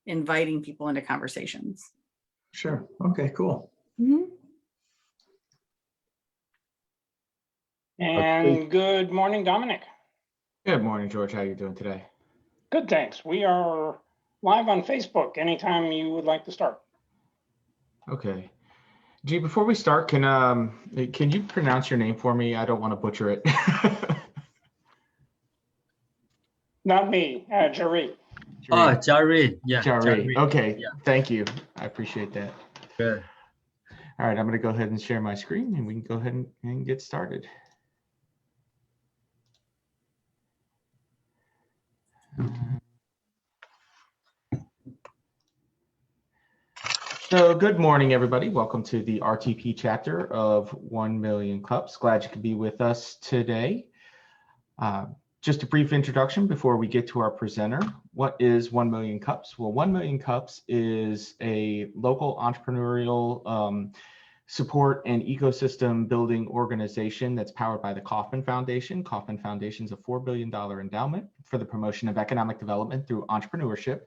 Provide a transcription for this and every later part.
inviting people into conversations. Sure. Okay, cool. Mm-hmm. And good morning, Dominic. Good morning, George. How are you doing today? Good, thanks. We are live on Facebook anytime you would like to start. Okay. G, before we start, can you pronounce your name for me? I don't want to butcher it. Not me, Jiarui. Oh, Jiarui. Yeah. Jiarui. Okay. Yeah. Thank you. I appreciate that. Good. All right. I'm going to go ahead and share my screen and we can go ahead and get started. So good morning, everybody. Welcome to the RTP chapter of 1 Million Cups. Glad you could be with us today. Just a brief introduction before we get to our presenter. What is 1 Million Cups? Well, 1 Million Cups is a local entrepreneurial support and ecosystem building organization that's powered by the Kauffman Foundation. Kauffman Foundation is a $4 billion endowment for the promotion of economic development through entrepreneurship.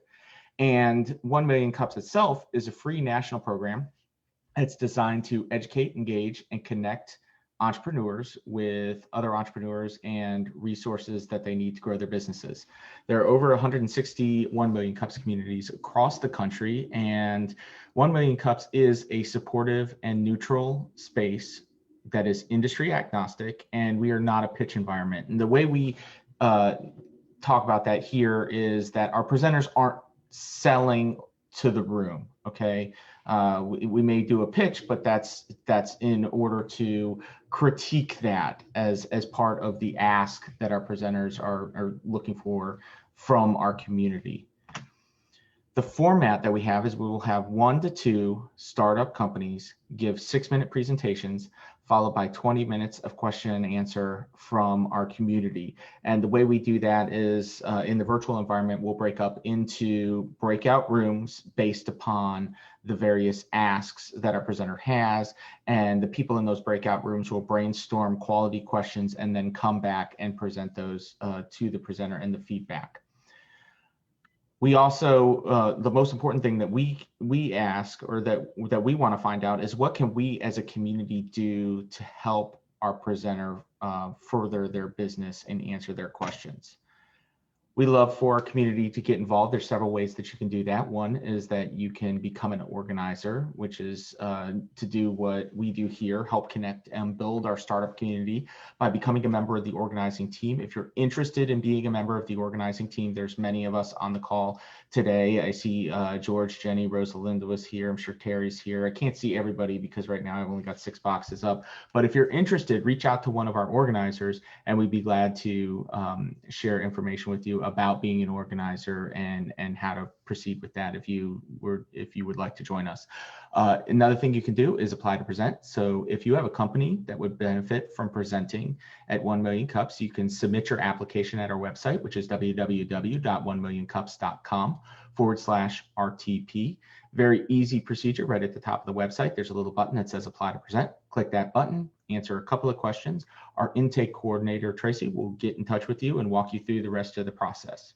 And 1 Million Cups itself is a free national program. It's designed to educate, engage, and connect entrepreneurs with other entrepreneurs and resources that they need to grow their businesses. There are over 160 1 Million Cups communities across the country, and 1 Million Cups is a supportive and neutral space that is industry agnostic, and we are not a pitch environment. And the way we talk about that here is that our presenters aren't selling to the room, okay? We may do a pitch, but that's in order to critique that as part of the ask that our presenters are looking for from our community. The format that we have is we will have 1 to 2 startup companies give 6-minute presentations, followed by 20 minutes of question and answer from our community. And the way we do that is in the virtual environment, we'll break up into breakout rooms based upon the various asks that our presenter has. And the people in those breakout rooms will brainstorm quality questions and then come back and present those to the presenter and the feedback. We also, the most important thing that we ask, or that we want to find out, is what can we as a community do to help our presenter further their business and answer their questions. We love for our community to get involved. There's several ways that you can do that. One is that you can become an organizer, which is to do what we do here, help connect and build our startup community by becoming a member of the organizing team. If you're interested in being a member of the organizing team, there's many of us on the call today. I see George, Jenny, Rosalinda was here. I'm sure Terry's here. I can't see everybody because right now I've only got 6 boxes up. But if you're interested, reach out to one of our organizers and we'd be glad to share information with you about being an organizer and how to proceed with that if you would like to join us. Another thing you can do is apply to present. So if you have a company that would benefit from presenting at 1 Million Cups, you can submit your application at our website, which is www.1millioncups.com/RTP. Very easy procedure. Right at the top of the website, there's a little button that says apply to present. Click that button, answer a couple of questions. Our intake coordinator, Tracy, will get in touch with you and walk you through the rest of the process.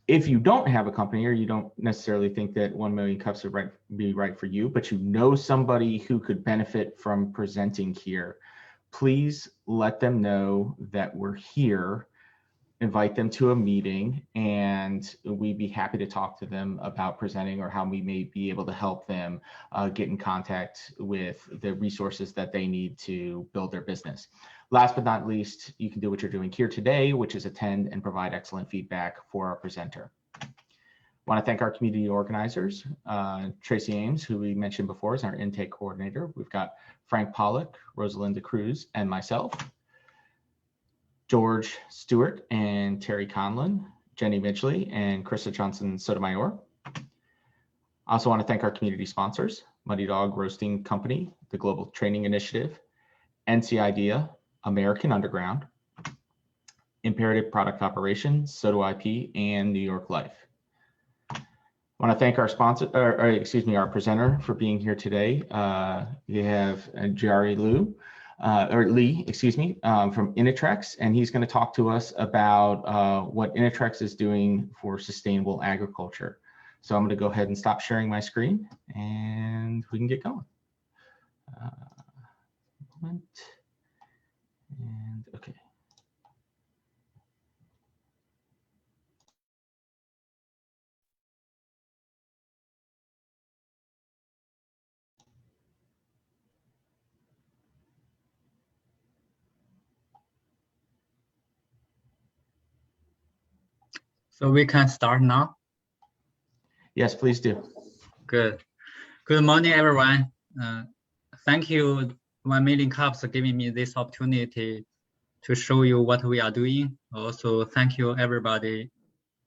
If you don't have a company, or you don't necessarily think that 1 Million Cups would be right for you, but you know somebody who could benefit from presenting here, please let them know that we're here, invite them to a meeting, and we'd be happy to talk to them about presenting or how we may be able to help them get in contact with the resources that they need to build their business. Last but not least, you can do what you're doing here today, which is attend and provide excellent feedback for our presenter. I want to thank our community organizers. Tracy Ames, who we mentioned before, is our intake coordinator. We've got Frank Pollock, Rosalinda Cruz, and myself. George Stewart and Terry Conlon, Jenny Midgley, and Krista Johnson Sotomayor. I also want to thank our community sponsors, Muddy Dog Roasting Company, the Global Training Initiative, NC Idea, American Underground, Imperative Product Operations, Soto IP, and New York Life. I want to thank our sponsor, our presenter for being here today. We have Jiarui Li, from Innatrix, and he's going to talk to us about what Innatrix is doing for sustainable agriculture. So I'm going to go ahead and stop sharing my screen and we can get going. Moment. And okay. So we can start now. Yes, please do. Good. Good morning, everyone. Thank you, 1 million cups, for giving me this opportunity to show you what we are doing. Also, thank you, everybody,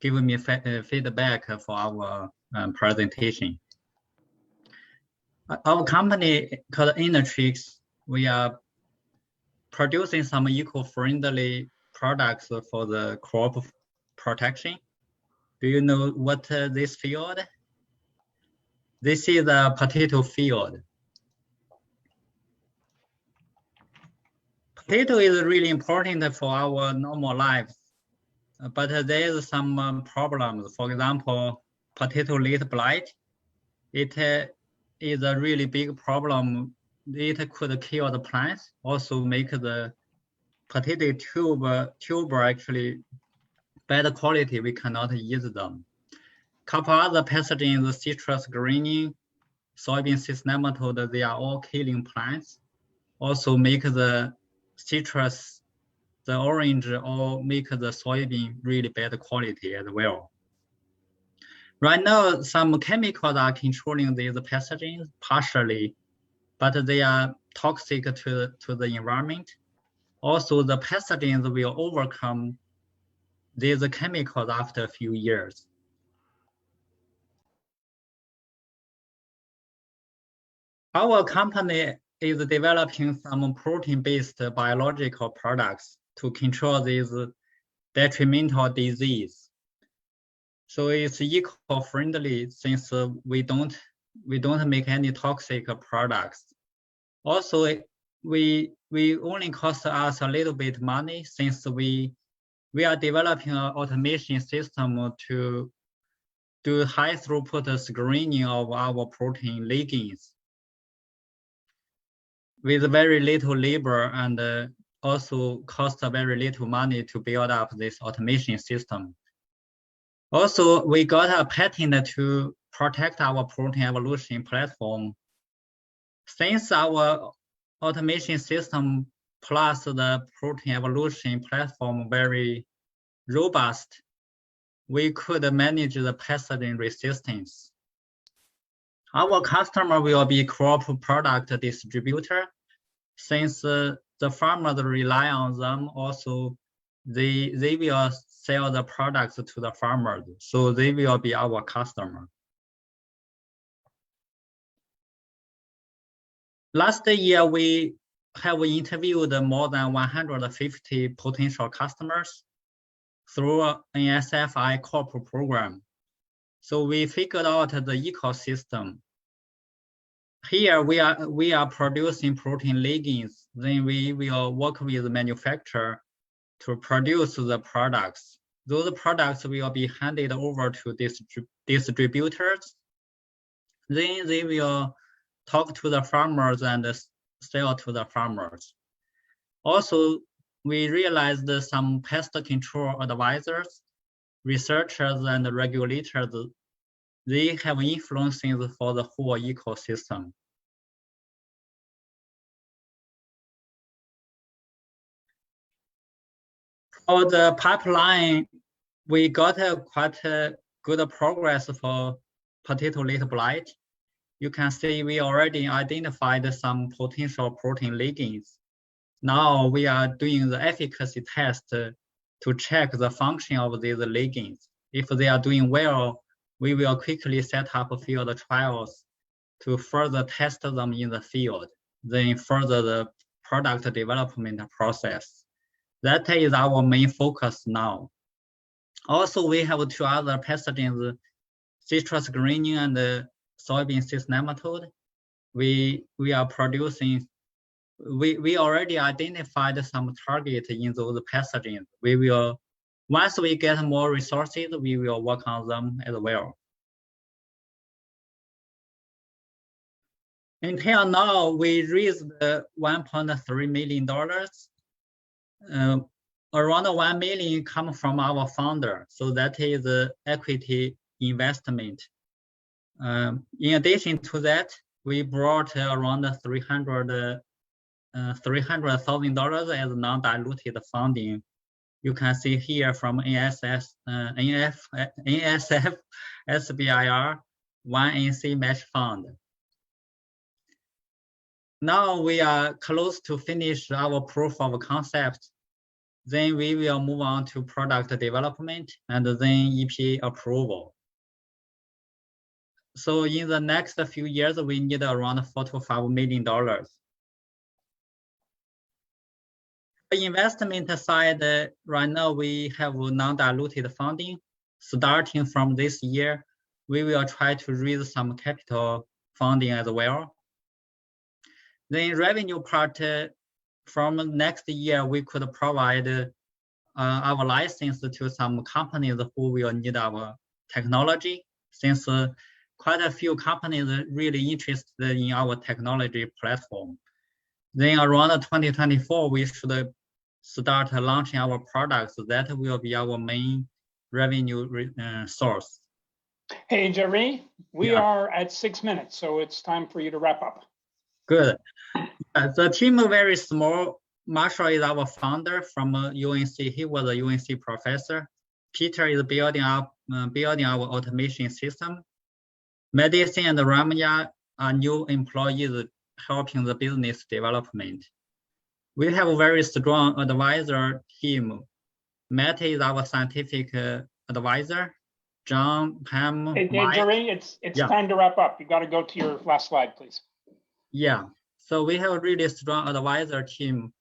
giving me feedback for our presentation. Our company called Innatrix, we are producing some eco-friendly products for the crop protection. Do you know what this field? This is the potato field. Potato is really important for our normal lives, but there is some problems. For example, potato leaf blight. It is a really big problem. It could kill the plants, also make the potato tube actually bad quality. We cannot use them. Couple other pathogens, citrus greening, soybean cyst nematode, they are all killing plants. Also make the citrus, the orange, or make the soybean really bad quality as well. Right now, some chemicals are controlling these pathogens partially, but they are toxic to the environment. Also, the pathogens will overcome these chemicals after a few years. Our company is developing some protein-based biological products to control this detrimental disease. So it's eco-friendly since we don't make any toxic products. Also, we only cost us a little bit money since we are developing an automation system to do high throughput screening of our protein ligands with very little labor and also cost very little money to build up this automation system. Also, we got a patent to protect our protein evolution platform. Since our automation system plus the protein evolution platform very robust, we could manage the pathogen resistance. Our customer will be crop product distributor. Since the farmers rely on them, also they will sell the products to the farmers, so they will be our customer. Last year, we have interviewed more than 150 potential customers through NSF I-Corps program. So we figured out the ecosystem. Here we are producing protein ligands. Then we will work with the manufacturer to produce the products. Those products will be handed over to distributors. Then they will talk to the farmers and sell to the farmers. Also, we realized that some pest control advisors, researchers, and regulators, they have influences for the whole ecosystem. For the pipeline, we got quite good progress for potato leaf blight. You can see we already identified some potential protein ligands. Now we are doing the efficacy test to check the function of these ligands. If they are doing well, we will quickly set up field trials to further test them in the field, then further the product development process. That is our main focus now. Also, we have two other pathogens, citrus greening and soybean cyst nematode. We are producing, we already identified some target in those pathogens. We will, once we get more resources, we will work on them as well. Until now, we raised $1.3 million. Around 1 million come from our founder, so that is equity investment. In addition to that, we brought around $300,000 as non-diluted funding. You can see here from NSF SBIR, 1NC match fund. Now we are close to finish our proof of concept. Then we will move on to product development and then EPA approval. So in the next few years, we need around $4 to $5 million. The investment side, right now we have non-diluted funding. Starting from this year, we will try to raise some capital funding as well. Then revenue part, from next year, we could provide our license to some companies who will need our technology, since quite a few companies are really interested in our technology platform. Then around 2024, we should start launching our products. That will be our main revenue source. Hey, Jiarui, we are at 6 minutes, so it's time for you to wrap up. Good. The team is very small. Marshall is our founder from UNC. He was a UNC professor. Peter is building our automation system. Madison and Ramya are new employees helping the business development. We have a very strong advisor team. Matt is our scientific advisor. John, Pam, Hey, Mike. Jiarui, it's time to wrap up. You got to go to your last slide, please. Yeah, so we have a really strong advisor team.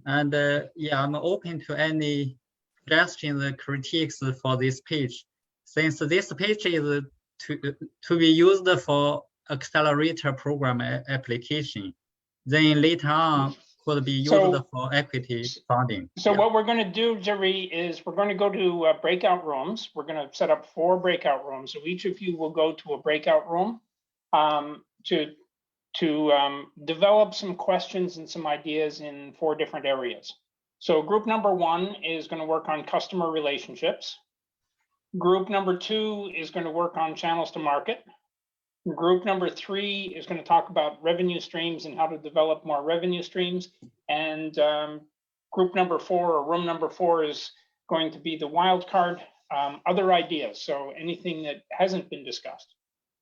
And yeah, I'm open to any suggestions, critiques for this page. Since this page is to be used for accelerator program application, then later on could be used for equity funding. So what we're going to do, Jiarui, is we're going to go to breakout rooms. We're going to set up 4 breakout rooms. So each of you will go to a breakout room to develop some questions and some ideas in 4 different areas. So group number 1 is going to work on customer relationships. Group number 2 is going to work on channels to market. Group number 3 is going to talk about revenue streams and how to develop more revenue streams. And group number 4, or room number 4, is going to be the wild card, other ideas. So anything that hasn't been discussed.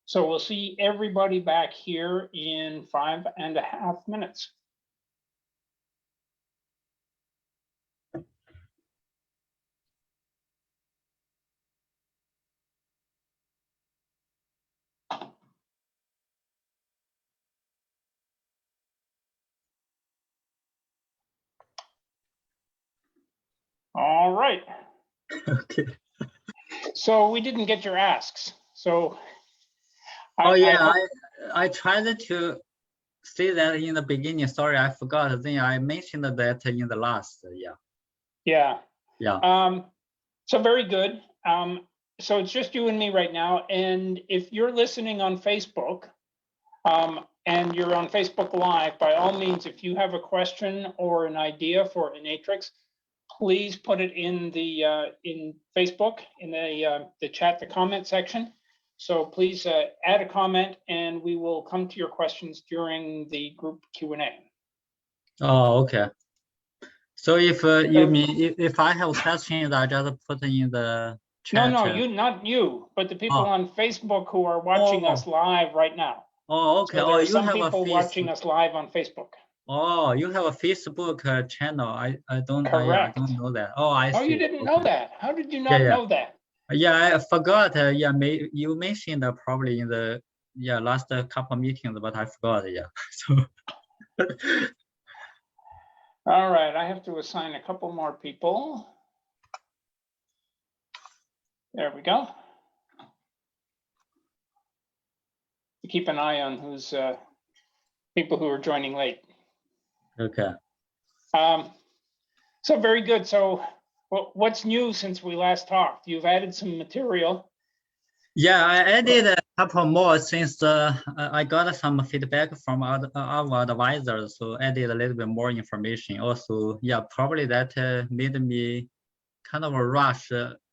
So we'll see everybody back here in 5.5 minutes. All right. Okay. So we didn't get your asks. So I tried to say that in the beginning. Sorry, I forgot. Then I mentioned that in the last. Yeah. So very good. So it's just you and me right now. And if you're listening on Facebook, and you're on Facebook Live, by all means, if you have a question or an idea for Innatrix, please put it in the in Facebook in the chat, the comment section. So please add a comment, and we will come to your questions during the group Q&A. Oh, okay. So if you mean if I have questions, I just put in the chat. No, not you, but the people on Facebook who are watching us live right now. Oh, okay. So you some have people watching us live on Facebook. Oh, you have a Facebook channel. I don't know that. Oh, I see. Oh, you didn't know that? How did you not know that? Yeah, I forgot. Yeah, you mentioned probably in the last couple meetings, but I forgot. Yeah. So. All right, I have to assign a couple more people. There we go. Keep an eye on who's people who are joining late. Okay. So very good. So what's new since we last talked? You've added some material. Yeah, I added a couple more since I got some feedback from our advisors, so added a little bit more information. Also, yeah, probably that made me kind of a rush,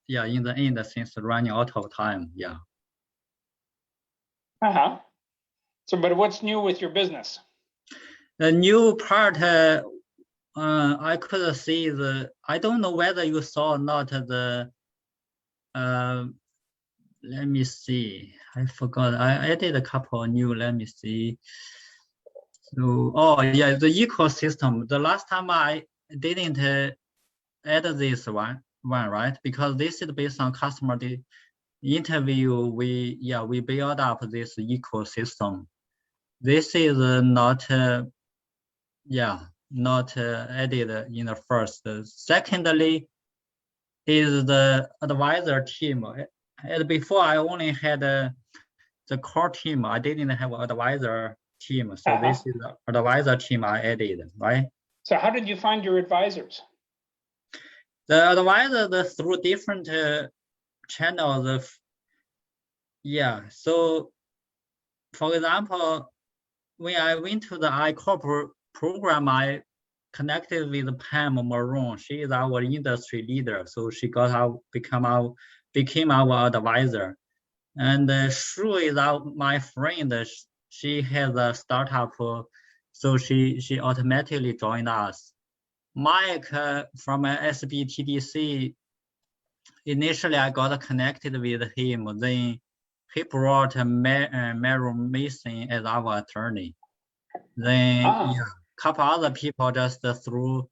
yeah, in the end since running out of time. Yeah. So, but what's new with your business? The new part, I could see I don't know whether you saw or not let me see. I forgot. I added a couple new. Let me see. So, oh yeah, the ecosystem. The last time I didn't add this one, right? Because this is based on customer interview. We build up this ecosystem. This is not added in the first. Secondly, is the advisor team. And before I only had the core team. I didn't have an advisor team. So this is the advisor team I added, right? So how did you find your advisors? The advisor through different channels. So for example, when I went to the I-Corps program, I connected with Pam Maroon. She is our industry leader. So she became our advisor. And Shu is my friend. She has a startup, so she automatically joined us. Mike from SBTDC, initially I got connected with him. Then he brought Meryl Mason as our attorney. Then a couple other people just through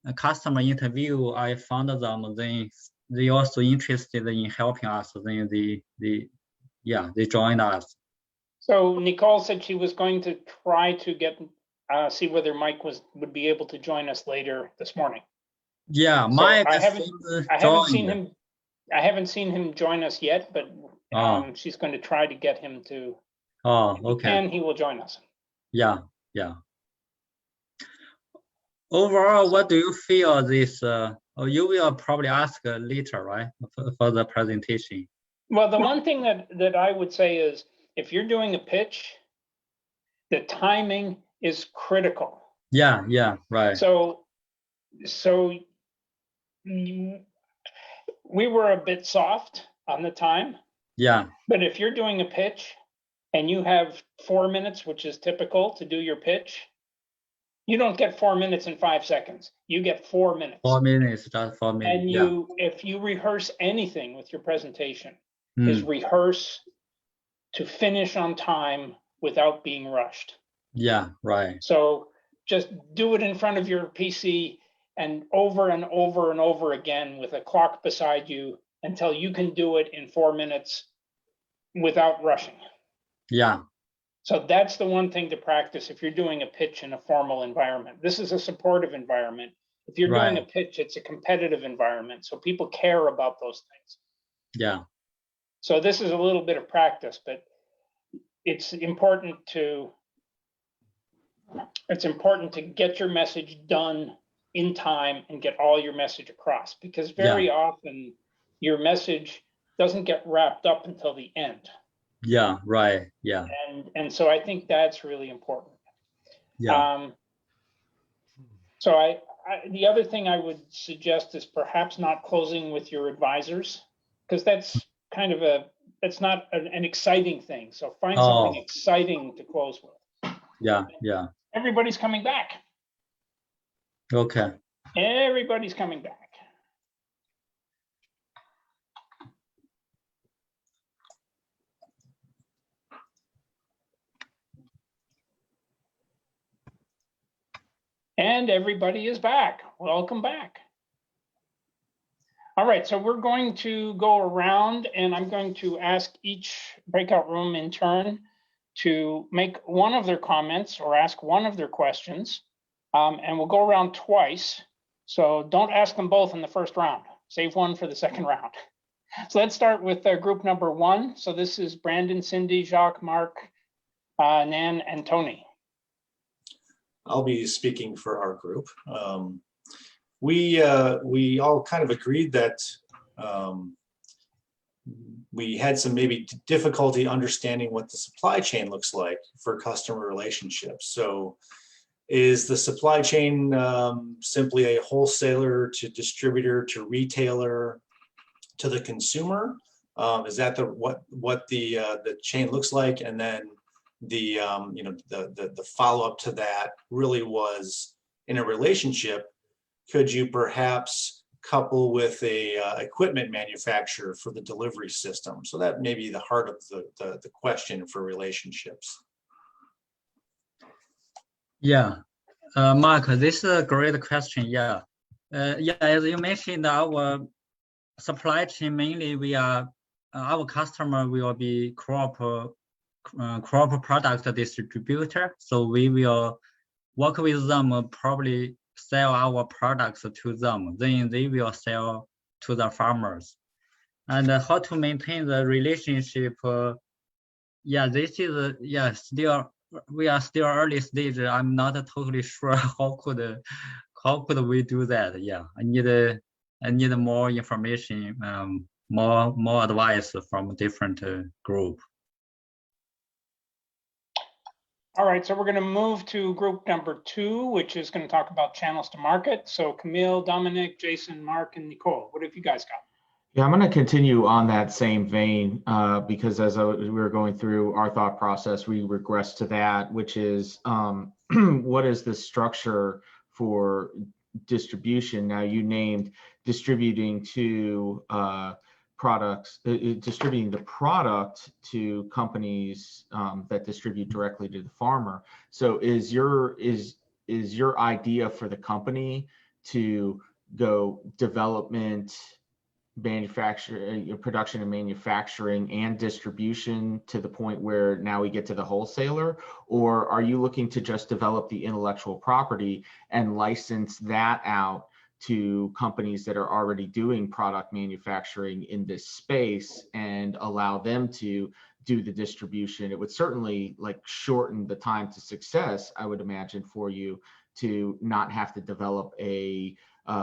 a customer interview, I found them. Then they also interested in helping us. Then they joined us. So Nicole said she was going to try to get see whether Mike would be able to join us later this morning. Yeah, So Mike. I haven't seen him join us yet, but she's going to try to get him to. Okay. And he will join us. Yeah. Overall, what do you feel this? You will probably ask later, right, for the presentation. Well, the one thing that I would say is, if you're doing a pitch, the timing is critical. Yeah, right. So we were a bit soft on the time. Yeah. But if you're doing a pitch and you have 4 minutes, which is typical to do your pitch, you don't get 4 minutes and 5 seconds. You get 4 minutes. 4 minutes, just 4 minutes. And if you rehearse anything with your presentation, is rehearse to finish on time without being rushed. Yeah, right. So just do it in front of your PC and over and over and over again with a clock beside you until you can do it in 4 minutes without rushing. Yeah. So that's the one thing to practice if you're doing a pitch in a formal environment. This is a supportive environment. If you're doing a pitch, it's a competitive environment. So people care about those things. Yeah. So this is a little bit of practice, but it's important to get your message done in time and get all your message across, because very often your message doesn't get wrapped up until the end. Yeah, right. Yeah. And so I think that's really important. Yeah. So the other thing I would suggest is perhaps not closing with your advisors, because that's kind of it's not an exciting thing. So find something exciting to close with. Yeah. Everybody's coming back. Okay. Everybody's coming back. And everybody is back. Welcome back. All right, so we're going to go around and I'm going to ask each breakout room in turn to make one of their comments or ask one of their questions. And we'll go around twice. So don't ask them both in the first round. Save one for the second round. So let's start with group number 1. So this is Brandon, Cindy, Jacques, Mark, Nan, and Tony. I'll be speaking for our group. We all kind of agreed that we had some maybe difficulty understanding what the supply chain looks like for customer relationships. So is the supply chain simply a wholesaler to distributor to retailer to the consumer? Is that what the chain looks like? And then the the follow-up to that really was in a relationship. Could you perhaps couple with a equipment manufacturer for the delivery system? So that may be the heart of the question for relationships. Yeah, Mark, this is a great question. Yeah, yeah, as you mentioned, our supply chain mainly we are our customer will be crop product distributor. So we will work with them, probably sell our products to them. Then they will sell to the farmers. And how to maintain the relationship? Yeah, this is still we are still early stage. I'm not totally sure how could we do that. Yeah, I need more information, more advice from different group. All right, so we're going to move to group number 2, which is going to talk about channels to market. So Camille, Dominic, Jason, Mark, and Nicole, what have you guys got? Yeah, I'm going to continue on that same vein because as we were going through our thought process, we regressed to that, which is what is the structure for distribution? Now you named distributing to products, distributing the product to companies that distribute directly to the farmer. So is your idea for the company to go development, manufacturing, production and manufacturing and distribution to the point where now we get to the wholesaler? Or are you looking to just develop the intellectual property and license that out to companies that are already doing product manufacturing in this space and allow them to do the distribution? It would certainly shorten the time to success, I would imagine, for you to not have to develop a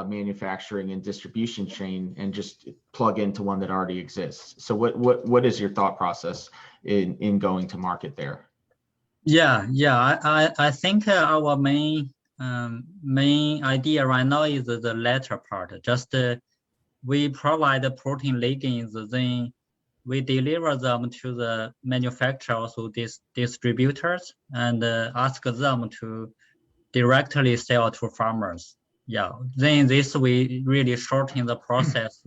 manufacturing and distribution chain and just plug into one that already exists. So what is your thought process in going to market there? Yeah, I think our main idea right now is the latter part. Just we provide the protein ligands, then we deliver them to the manufacturers, so distributors, and ask them to directly sell to farmers. Yeah, then this we really shorten the process.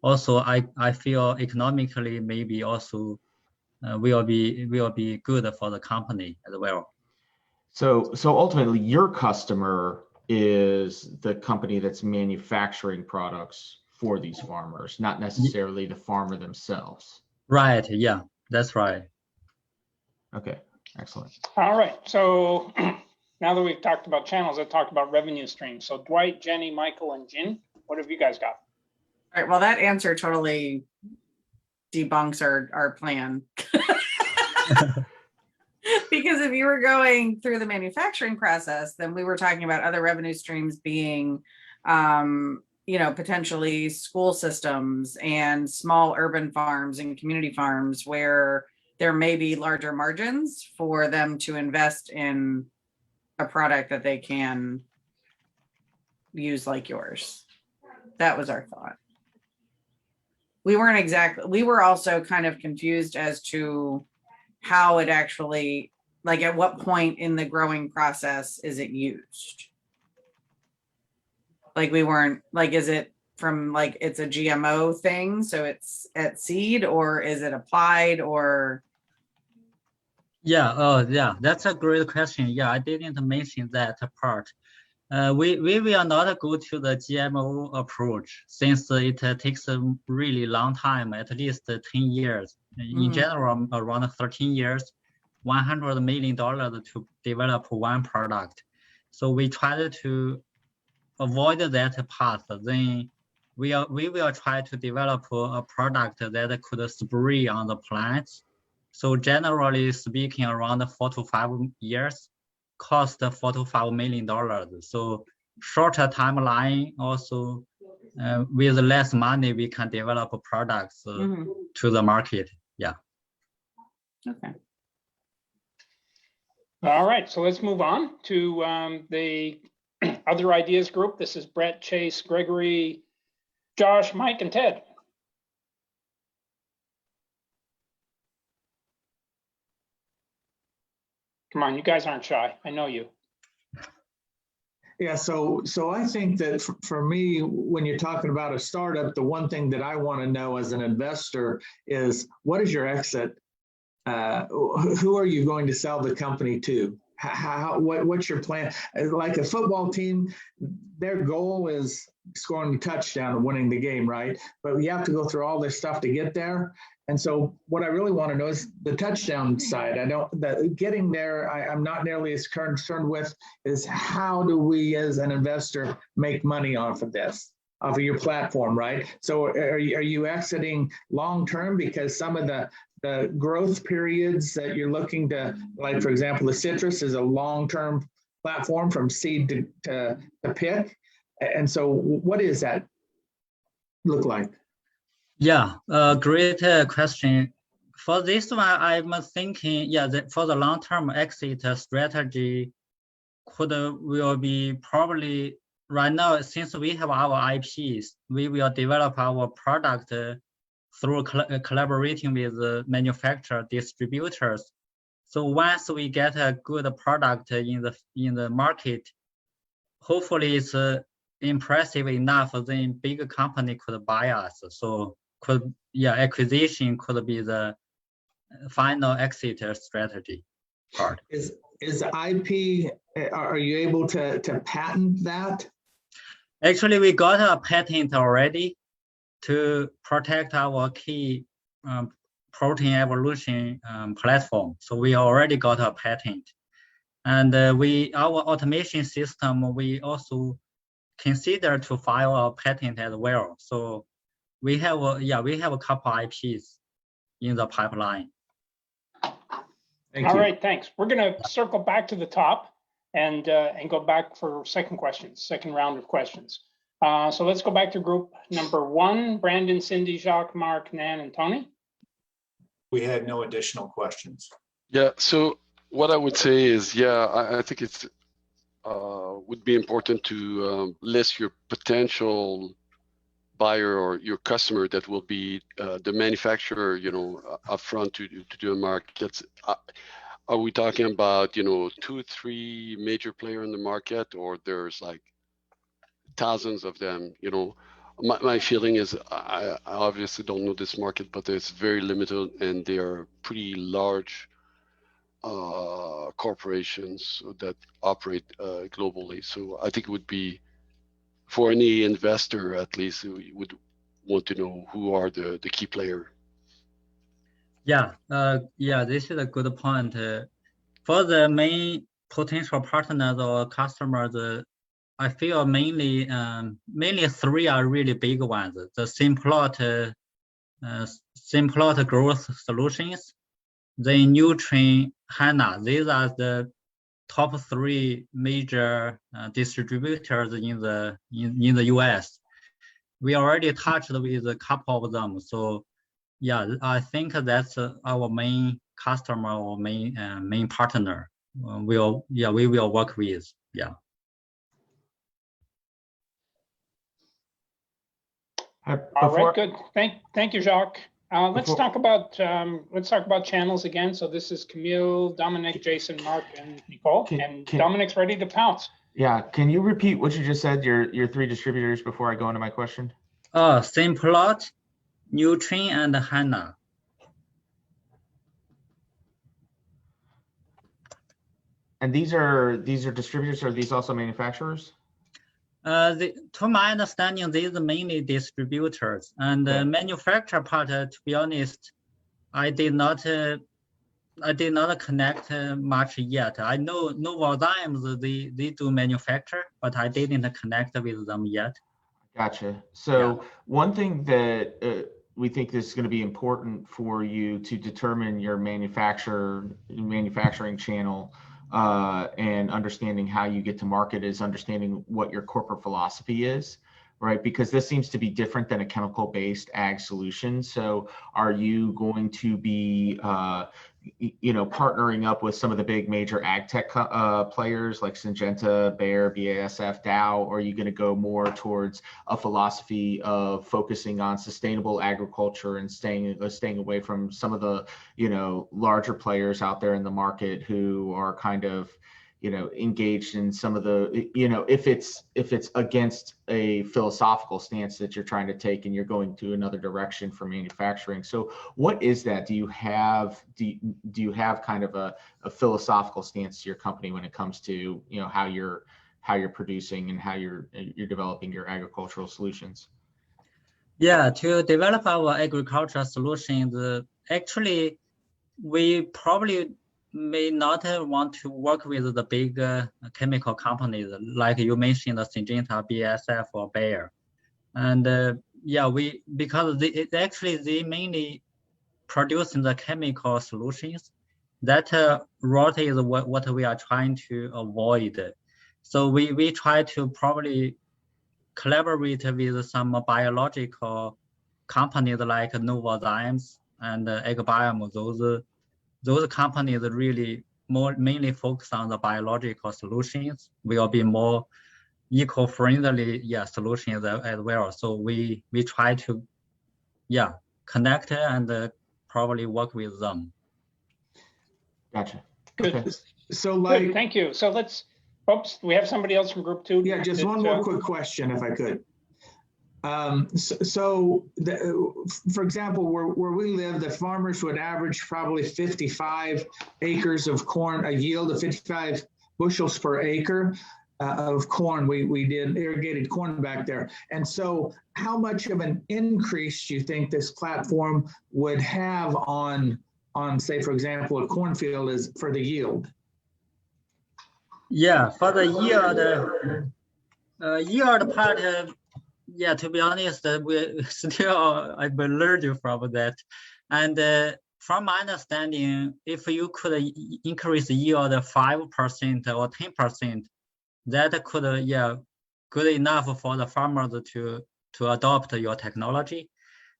Also, I feel economically maybe also will be good for the company as well. So ultimately, your customer is the company that's manufacturing products for these farmers, not necessarily the farmer themselves. Right. Yeah, that's right. Okay, excellent. All right, so now that we've talked about channels, let's talk about revenue streams. So Dwight, Jenny, Michael, and Jin, what have you guys got? All right, well, that answer totally debunks our plan. Because if you were going through the manufacturing process, then we were talking about other revenue streams being, potentially school systems and small urban farms and community farms where there may be larger margins for them to invest in a product that they can use like yours. That was our thought. We were also kind of confused as to how it actually, at what point in the growing process is it used? We weren't is it from it's a GMO thing, so it's at seed, or is it applied, or? Yeah, yeah, that's a great question. Yeah, I didn't mention that part. We will not go to the GMO approach since it takes a really long time, at least 10 years. In general, around 13 years, $100 million to develop one product. So we try to avoid that path. Then we will try to develop a product that could spray on the plants. So generally speaking, around 4 to 5 years, cost $4 to $5 million. So shorter timeline, also with less money, we can develop products to the market. Yeah. Okay. All right, so let's move on to the other ideas group. This is Brett, Chase, Gregory, Josh, Mike, and Ted. Come on, you guys aren't shy. I know you. Yeah, so I think that for me, when you're talking about a startup, the one thing that I want to know as an investor is, what is your exit? Who are you going to sell the company to? What's your plan? Like a football team, their goal is scoring a touchdown and winning the game, right? But you have to go through all this stuff to get there. And so what I really want to know is the touchdown side. Getting there, I'm not nearly as concerned with is how do we as an investor make money off of this, off of your platform, right? So are you exiting long-term because some of the growth periods that you're looking to, like for example, the citrus is a long-term platform from seed to pick. And so what does that look like? Yeah, great question. For this one, I'm thinking, yeah, for the long-term exit strategy will be probably right now, since we have our IPs, we will develop our product through collaborating with manufacturer distributors. So once we get a good product in the market, hopefully it's impressive enough, then big company could buy us. So acquisition could be the final exit strategy part. Is IP, are you able to patent that? Actually, we got a patent already to protect our key protein evolution platform. So we already got a patent. And our automation system, we also consider to file a patent as well. So we have a couple IPs in the pipeline. All right, thanks. We're going to circle back to the top and go back for second round of questions. So let's go back to group number 1, Brandon, Cindy, Jacques, Mark, Nan, and Tony. We had no additional questions. Yeah, so what I would say is, yeah, I think it's would be important to list your potential buyer or your customer that will be the manufacturer, upfront to do a market. Are we talking about, 2 or 3 major players in the market, or there's like thousands of them? My feeling is I obviously don't know this market, but it's very limited and they are pretty large corporations that operate globally. So I think it would be, for any investor at least, we would want to know who are the key player. Yeah, this is a good point. For the main potential partners or customers, I feel mainly 3 are really big ones. The Simplot Growth Solutions, the Nutrien, HANA. These are the top 3 major distributors in the US. We already touched with a couple of them. So yeah, I think that's our main customer or main partner. We will work with. Yeah. All right, good. Thank you, Jacques. Let's talk about channels again. So this is Camille, Dominic, Jason, Mark, and Nicole. Dominic's ready to pounce. Yeah, can you repeat what you just said? Your 3 distributors before I go into my question. Simplot, Nutrien, and HANA. And these are distributors, or are these also manufacturers? To my understanding, these are mainly distributors, and the manufacturer part. To be honest, I did not connect much yet. I know Novozymes they do manufacture, but I didn't connect with them yet. Gotcha. So one thing that we think is going to be important for you to determine your manufacturing channel and understanding how you get to market is understanding what your corporate philosophy is. right? Because this seems to be different than a chemical-based ag solution. So are you going to be, partnering up with some of the big major ag tech players like Syngenta, Bayer, BASF, Dow, or are you going to go more towards a philosophy of focusing on sustainable agriculture and staying away from some of the, larger players out there in the market who are kind of, engaged in some of the, if it's against a philosophical stance that you're trying to take and you're going to another direction for manufacturing. So what is that? Do you have kind of a philosophical stance to your company when it comes to, how you're producing and how you're developing your agricultural solutions? Yeah, to develop our agricultural solutions, actually, we probably may not want to work with the big chemical companies like you mentioned, the Syngenta, BASF, or Bayer. And because they mainly producing the chemical solutions. That route is what we are trying to avoid. So we try to probably collaborate with some biological companies like Novozymes and AgBiome. Those companies really mainly focus on the biological solutions. Will be more eco-friendly solutions as well. So we try to connect and probably work with them. Gotcha. Good. Okay. So Good, thank you. So let's, oops, we have somebody else from group 2. Yeah, just one more quick question, if I could. For example, where we live, the farmers would average probably 55 acres of corn, a yield of 55 bushels per acre of corn. We did irrigated corn back there. And so how much of an increase do you think this platform would have on say, for example, a cornfield is for the yield? Yeah, for the yield part, to be honest, we still I will learn you from that. And from my understanding, if you could increase the yield 5% or 10%, that could good enough for the farmers to adopt your technology.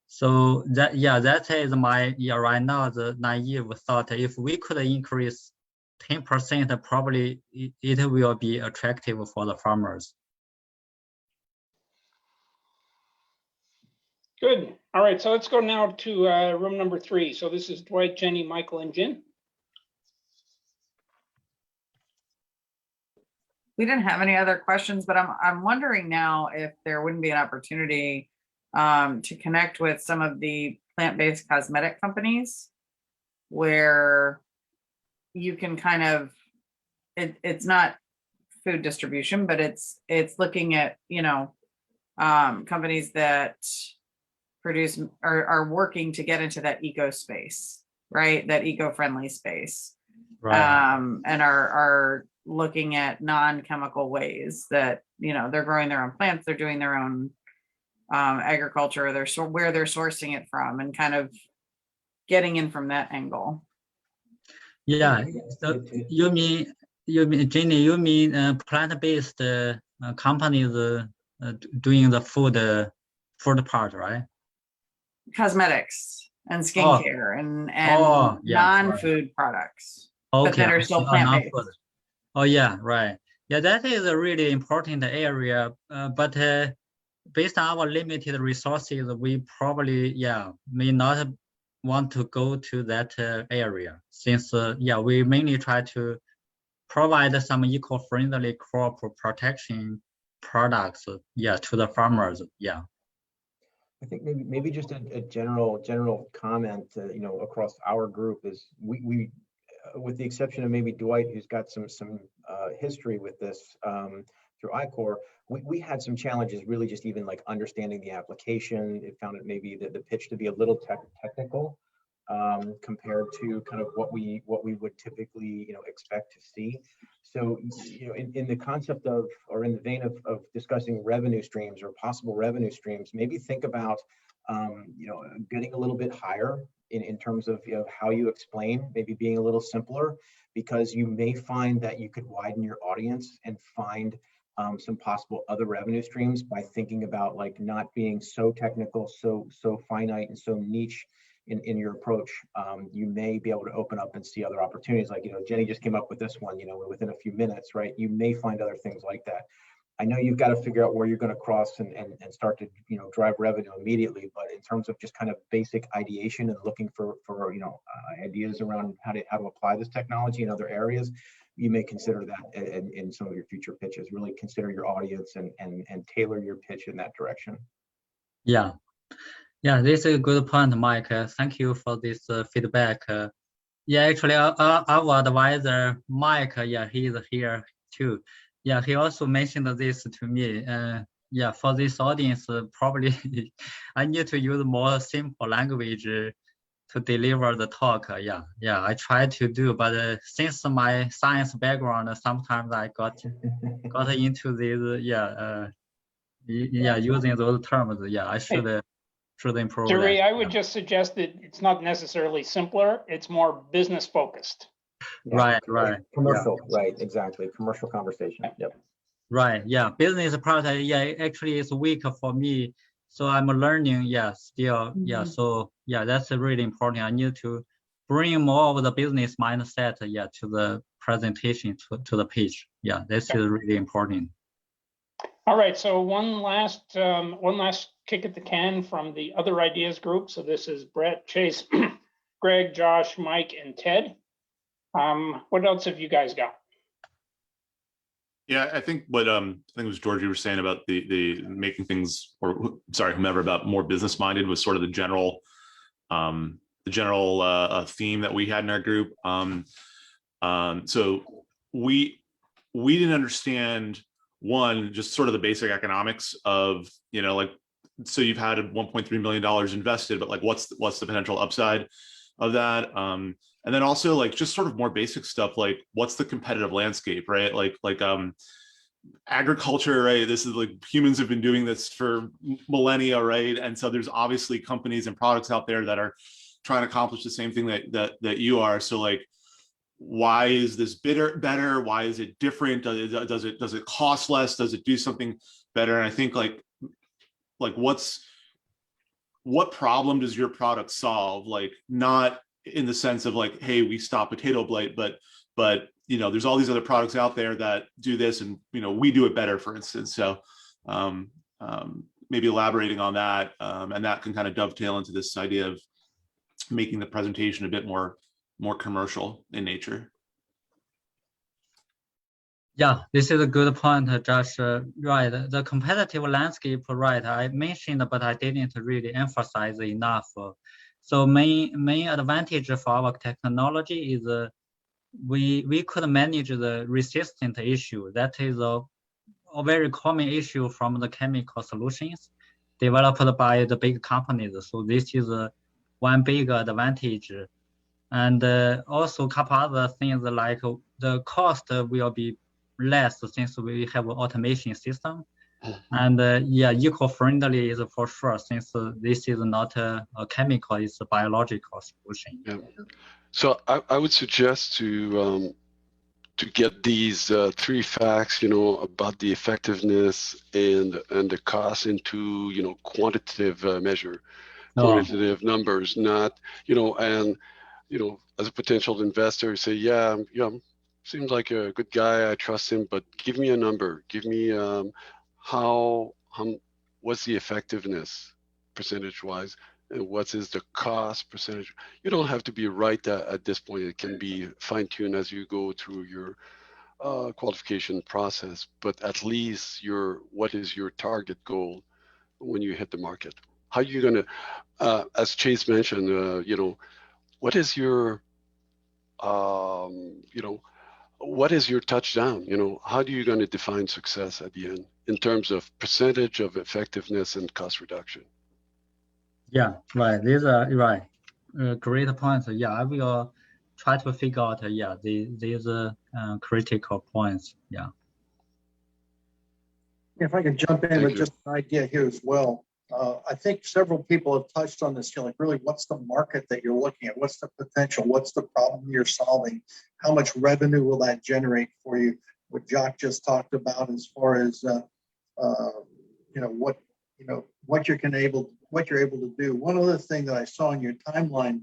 So that is my right now the naive thought. If we could increase 10%, probably it will be attractive for the farmers. Good. All right, so let's go now to room number 3. So this is Dwight, Jenny, Michael, and Jin. We didn't have any other questions, but I'm wondering now if there wouldn't be an opportunity to connect with some of the plant-based cosmetic companies where you can kind of, it's not food distribution, but it's looking at, companies that produce are working to get into that eco space, right? That eco-friendly space. Right. And are looking at non-chemical ways that, they're growing their own plants, they're doing their own agriculture, where they're sourcing it from, and kind of getting in from that angle. Yeah, so you mean Jenny, you mean plant-based companies doing the food part, right? Cosmetics and skincare and non-food products, okay, but that are still plant-based. Oh yeah, right. Yeah, that is a really important area. But based on our limited resources, we probably may not want to go to that area, since we mainly try to provide some eco-friendly crop protection products to the farmers. I think maybe just a general comment, across our group is we with the exception of maybe Dwight, who's got some history with this through I-Corps, we had some challenges really just even like understanding the application. It found it maybe the pitch to be a little technical compared to kind of what we would typically expect to see. So in the concept of, or in the vein of discussing revenue streams or possible revenue streams, maybe think about getting a little bit higher in terms of how you explain, maybe being a little simpler, because you may find that you could widen your audience and find some possible other revenue streams by thinking about like not being so technical, so finite and so niche in your approach. You may be able to open up and see other opportunities. Like, Jenny just came up with this one, within a few minutes, right? You may find other things like that. I know you've got to figure out where you're going to cross and start to, drive revenue immediately, but in terms of just kind of basic ideation and looking for ideas around how to apply this technology in other areas, you may consider that in some of your future pitches. Really consider your audience and tailor your pitch in that direction. Yeah. Yeah, this is a good point, Mike. Thank you for this feedback. Yeah, actually, our advisor, Mike, yeah, he is here too. Yeah, he also mentioned this to me. Yeah, for this audience, probably I need to use more simple language to deliver the talk. Yeah, I try to do, but since my science background, sometimes I got into this. Using those terms. Yeah, I should improve. Jiarui, that. I would just suggest that it's not necessarily simpler, it's more business focused. Yeah, Right. Commercial, right, exactly. Commercial conversation. Yep. Right. Yeah. Business product. Yeah. Actually, it's weak for me. So I'm learning. Yeah. Still. Yeah. So yeah, that's really important. I need to bring more of the business mindset. Yeah. To the presentation, to the page. Yeah. This is really important. All right. So one last kick at the can from the other ideas group. So this is Brett, Chase, Greg, Josh, Mike, and Ted. What else have you guys got? Yeah, I think what I think it was George, you were saying about the making things, or sorry, whomever, about more business minded was sort of the general theme that we had in our group. So we didn't understand, one, just sort of the basic economics of, like, so you've had $1.3 million invested, but like what's the potential upside of that? And then also like just sort of more basic stuff, like what's the competitive landscape, right? Like agriculture, right? This is like, humans have been doing this for millennia, right? And so there's obviously companies and products out there that are trying to accomplish the same thing that you are. So like, why is this better? Why is it different? Does it cost less? Does it do something better? And I think like what problem does your product solve? Like, not in the sense of like, hey, we stop potato blight, but there's all these other products out there that do this, and we do it better, for instance. So maybe elaborating on that, and that can kind of dovetail into this idea of making the presentation a bit more commercial in nature. Yeah, this is a good point, Josh. Right, the competitive landscape, right, I mentioned, but I didn't really emphasize enough. So main advantage for our technology is we could manage the resistant issue. That is a very common issue from the chemical solutions developed by the big companies. So this is one big advantage. And also a couple other things, like the cost will be less since we have an automation system. And eco-friendly is for sure, since this is not a chemical, it's a biological solution. Yeah. So I would suggest to get these three facts, about the effectiveness and the cost into, quantitative measure, quantitative numbers, not, and, as a potential investor, say, yeah, seems like a good guy, I trust him, but give me a number, give me what's the effectiveness percentage-wise, and what is the cost percentage. You don't have to be right at this point. It can be fine-tuned as you go through your qualification process, but at least what is your target goal when you hit the market? How are you going to, as Chase mentioned, what is your, what is your touchdown? How are you going to define success at the end in terms of percentage of effectiveness and cost reduction? Yeah, right. These are right. Great points. Yeah, I will try to figure out. These critical points. Yeah. If I could jump in with just an idea here as well. I think several people have touched on this, like really what's the market that you're looking at? What's the potential? What's the problem you're solving? How much revenue will that generate for you? what Jacques just talked about as far as what you're able to do. One other thing that I saw in your timeline,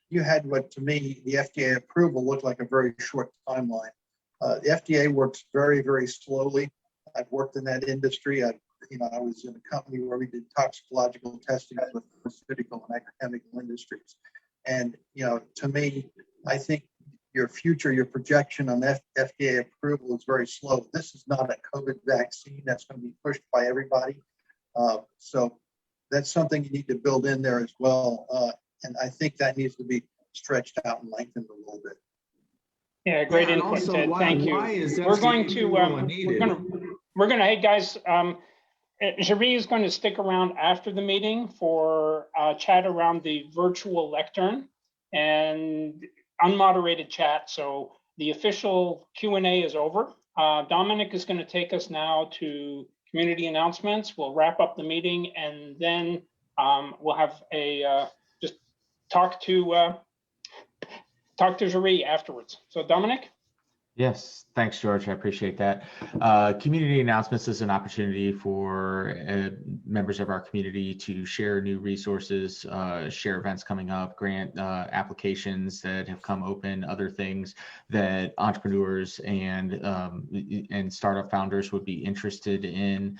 you had what to me the FDA approval looked like a very short timeline. The FDA works very, very slowly. I've worked in that industry. I was in a company where we did toxicological testing with pharmaceutical and chemical industries. And, to me, I think your projection on FDA approval is very slow. This is not a COVID vaccine that's going to be pushed by everybody. So that's something you need to build in there as well. And I think that needs to be stretched out and lengthened a little bit. Yeah, great Yeah, and input, also, Ted. why- Thank you. why is We're going FDA to, approval needed? hey guys, Jiarui is going to stick around after the meeting for a chat around the virtual lectern and unmoderated chat. So the official Q&A is over. Dominic is going to take us now to community announcements. We'll wrap up the meeting, and then we'll have a just talk to Jiarui afterwards. So Dominic? Yes, thanks, George. I appreciate that. Community announcements is an opportunity for members of our community to share new resources, share events coming up, grant applications that have come open, other things that entrepreneurs and startup founders would be interested in,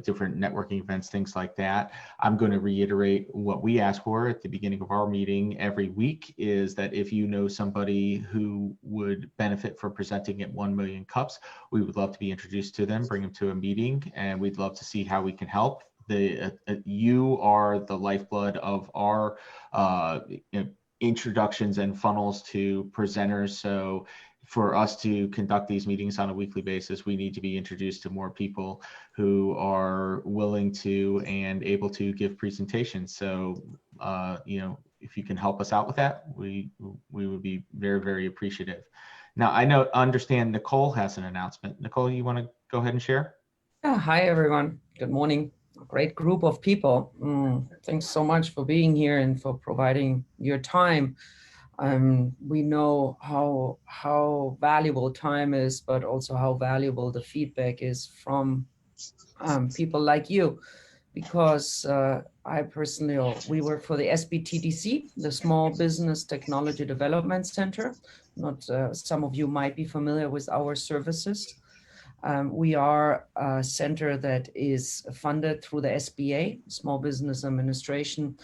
different networking events, things like that. I'm going to reiterate what we ask for at the beginning of our meeting every week, is that if you know somebody who would benefit for presenting at 1 million cups, we would love to be introduced to them, bring them to a meeting, and we'd love to see how we can help. You are the lifeblood of our introductions and funnels to presenters. So for us to conduct these meetings on a weekly basis, we need to be introduced to more people who are willing to and able to give presentations. So, if you can help us out with that, we would be very, very appreciative. Now, understand Nicole has an announcement. Nicole, you want to go ahead and share? Yeah, hi, everyone. Good morning. A great group of people. Thanks so much for being here and for providing your time. We know how valuable time is, but also how valuable the feedback is from people like you, because I personally, we work for the SBTDC, the Small Business Technology Development Center. Some of you might be familiar with our services. We are a center that is funded through the SBA, Small Business Administration,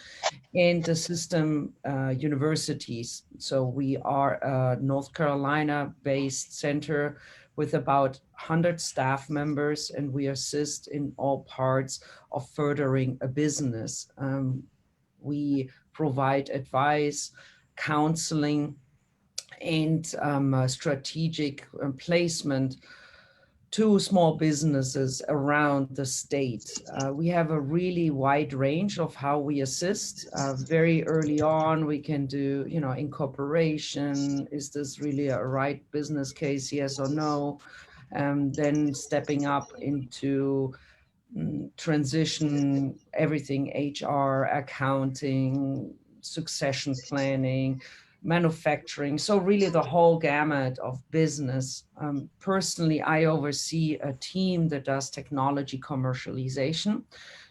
and the system universities. So we are a North Carolina-based center with about 100 staff members, and we assist in all parts of furthering a business. We provide advice, counseling, and strategic placement to small businesses around the state. We have a really wide range of how we assist. Very early on, we can do, incorporation. Is this really a right business case? Yes or no? Then stepping up into transition, everything, HR, accounting, succession planning, manufacturing. So really the whole gamut of business. Personally, I oversee a team that does technology commercialization.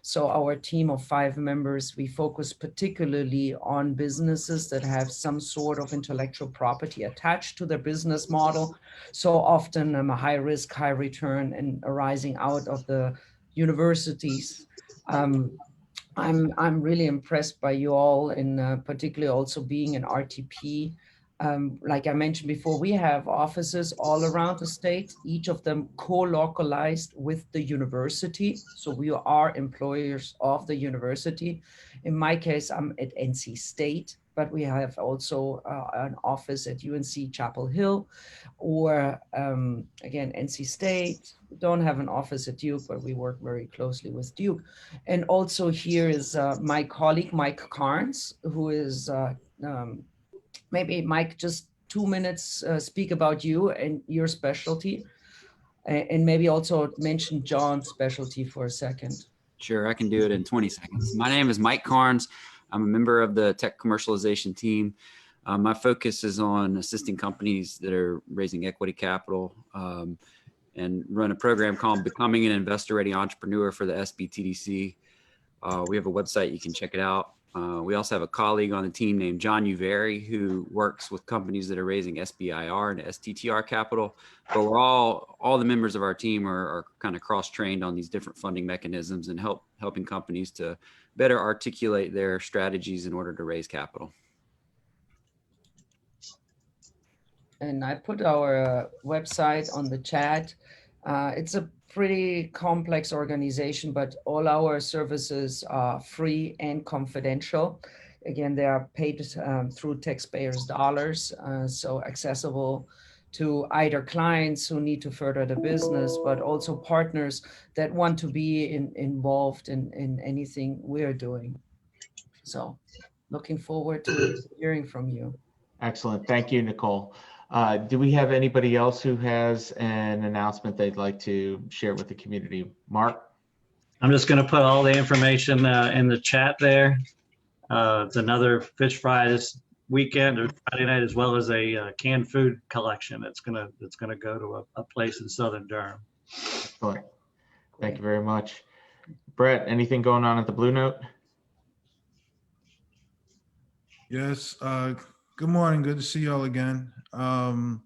So our team of 5 members, we focus particularly on businesses that have some sort of intellectual property attached to their business model. So often a high risk, high return, and arising out of the universities. I'm really impressed by you all, and particularly also being an RTP. Like I mentioned before, we have offices all around the state, each of them co-localized with the university. So we are employers of the university. In my case, I'm at NC State, but we have also an office at UNC Chapel Hill, or again, NC State. We don't have an office at Duke, but we work very closely with Duke. And also here is my colleague, Mike Carnes, who is, maybe Mike, just 2 minutes, speak about you and your specialty, and maybe also mention John's specialty for a second. Sure, I can do it in 20 seconds. My name is Mike Carnes. I'm a member of the tech commercialization team. My focus is on assisting companies that are raising equity capital and run a program called Becoming an Investor Ready Entrepreneur for the SBTDC. We have a website, you can check it out. We also have a colleague on the team named John Uveri who works with companies that are raising SBIR and STTR capital. But we're all the members of our team are kind of cross-trained on these different funding mechanisms and helping companies to better articulate their strategies in order to raise capital. And I put our website on the chat. It's a pretty complex organization, but all our services are free and confidential. Again, they are paid through taxpayers' dollars, so accessible to either clients who need to further the business, but also partners that want to be involved in anything we're doing. So looking forward to hearing from you. Excellent. Thank you, Nicole. Do we have anybody else who has an announcement they'd like to share with the community? Mark? I'm just going to put all the information in the chat there. It's another fish fry this weekend or Friday night, as well as a canned food collection. It's gonna go to a place in Southern Durham. Excellent. Thank you very much. Brett, anything going on at the Blue Note? Yes. Good morning. Good to see you all again. I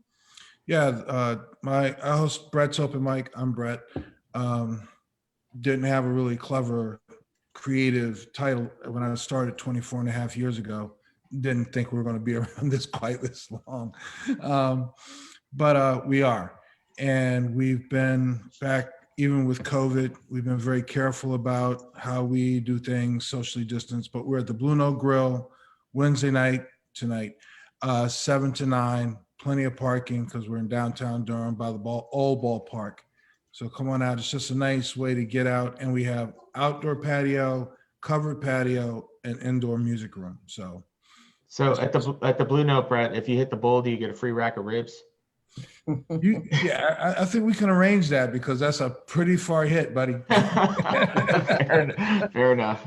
host Brett's Open Mic. I'm Brett. Didn't have a really clever, creative title when I started 24 and a half years ago. Didn't think we were going to be around quite this long. But we are. And we've been back, even with COVID, we've been very careful about how we do things, socially distanced. But we're at the Blue Note Grill Wednesday night tonight. 7 to 9, plenty of parking because we're in downtown Durham by the old ballpark. So come on out. It's just a nice way to get out. And we have outdoor patio, covered patio, and indoor music room. So at the Blue Note, Brett, if you hit the bowl, do you get a free rack of ribs? I think we can arrange that because that's a pretty far hit, buddy. Fair enough.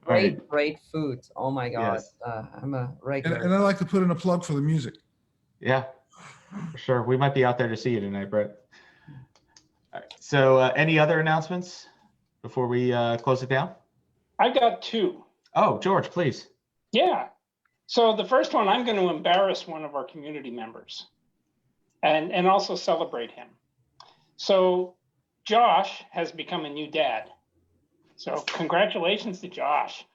Great food. Oh my God. Yes. I'm a regular. And I like to put in a plug for the music. Yeah, for sure. We might be out there to see you tonight, Brett. All right. So any other announcements before we close it down? I've got two. Oh, George, please. Yeah. So the first one, I'm going to embarrass one of our community members and also celebrate him. So Josh has become a new dad. So congratulations to Josh.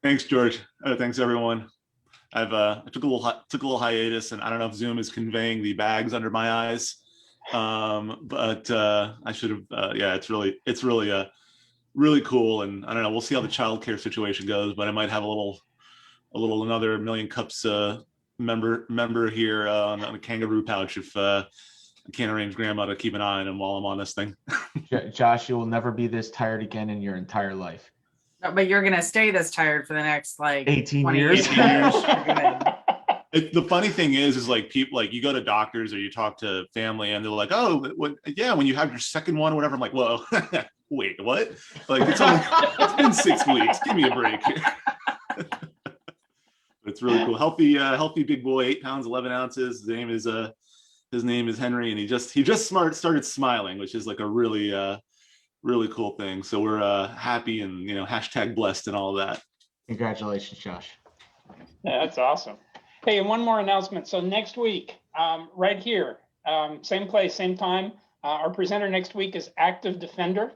Thanks, George. Thanks, everyone. I took a little hiatus, and I don't know if Zoom is conveying the bags under my eyes, but I should have. Yeah, it's really really cool, and I don't know. We'll see how the childcare situation goes, but I might have another Million Cups member here on a kangaroo pouch if I can't arrange grandma to keep an eye on him while I'm on this thing. Josh, you will never be this tired again in your entire life. No, but you're gonna stay this tired for the next 18 20 years. The funny thing is like people, like you go to doctors or you talk to family and they're like, oh, when you have your second one or whatever. I'm like, whoa, wait, what? Like it's been 6 weeks. Give me a break. It's really cool. Healthy big boy, 8 pounds, 11 ounces. His name is Henry, and he just started smiling, which is like a really cool thing. So we're happy and hashtag blessed and all of that. Congratulations, Josh. Yeah, that's awesome. Hey, and one more announcement. So next week, right here, same place, same time, our presenter next week is Active Defender.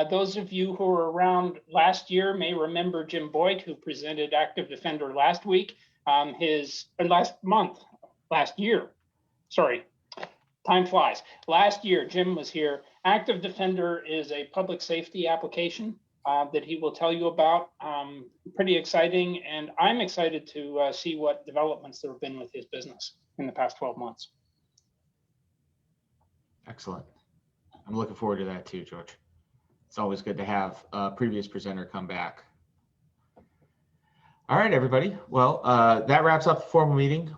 Those of you who were around last year may remember Jim Boyd, who presented Active Defender last week. Last year. Sorry, time flies. Last year, Jim was here. Active Defender is a public safety application that he will tell you about. Pretty exciting, and I'm excited to see what developments there have been with his business in the past 12 months. Excellent. I'm looking forward to that too, George. It's always good to have a previous presenter come back. All right, everybody. Well, that wraps up the formal meeting.